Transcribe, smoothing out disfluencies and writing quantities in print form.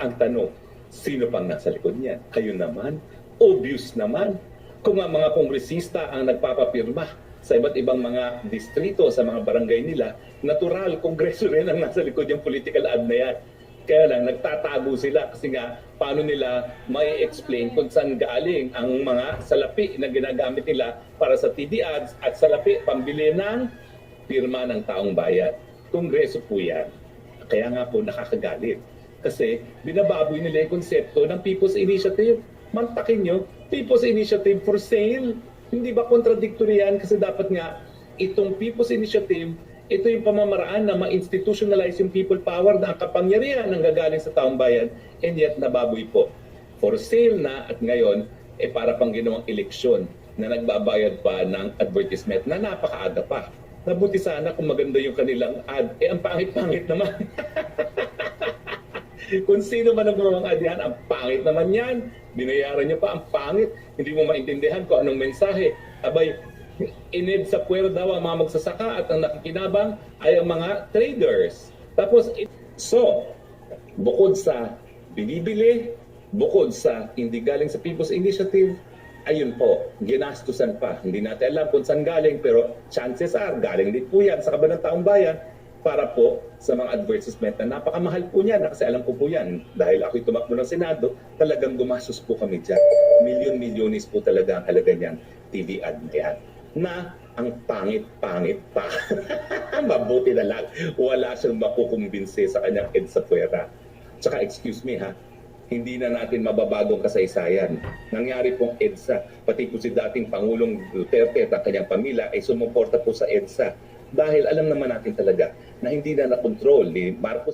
Ang tanong, sino pang nasa likod niyan? Kayo naman? Obvious naman. Kung ang mga kongresista ang nagpapapirma sa iba't ibang mga distrito, sa mga barangay nila, natural, kongreso rin ang nasa likod yung political ad na yan. Kaya lang, nagtatago sila kasi nga, paano nila may explain kung saan galing ang mga salapi na ginagamit nila para sa TV ads at salapi pambili ng pirma ng taong bayan. Kongreso po yan. Kaya nga po nakakagalit. Kasi binababoy nila yung konsepto ng People's Initiative. Mantakin nyo, People's Initiative for sale. Hindi ba contradictory yan? Kasi dapat nga, itong People's Initiative, ito yung pamamaraan na ma-institutionalize yung people power na ang kapangyarihan ng gagaling sa taong bayan, and yet nababoy po. For sale na at ngayon, para pang ginawang eleksyon na nagbabayad pa ng advertisement na napakaaga pa. Nabuti sana kung maganda yung kanilang ad. Ang pangit-pangit naman. Kung sino man ang gumawang ad yan, ang pangit naman yan. Binayaran niyo pa, ang pangit. Hindi mo maintindihan kung anong mensahe. Abay, inid sa puwer daw ang mga magsasaka at ang nakikinabang ay ang mga traders. Tapos, bukod sa binibili, bukod sa hindi galing sa People's Initiative, ayun po, ginastusan pa. Hindi natin alam kung saan galing, pero chances are, galing din po yan sa kaban ng taong bayan para po sa mga advertisement na napakamahal po niyan. Kasi alam ko po yan, dahil ako'y tumakbo ng Senado, talagang gumastos po kami dyan. Milyon-milyonis po talaga ang halaga niyan, TV ad na yan. Na ang pangit-pangit pa. Mabuti na lang, wala siyang makukumbinse sa kanyang EDSA puwera. Tsaka excuse me ha, hindi na natin mababagong kasaysayan. Nangyari pong EDSA, pati po si dating Pangulong Duterte at ang kanyang pamilya ay sumuporta po sa EDSA. Dahil alam naman natin talaga na hindi na nakontrol ni Marcos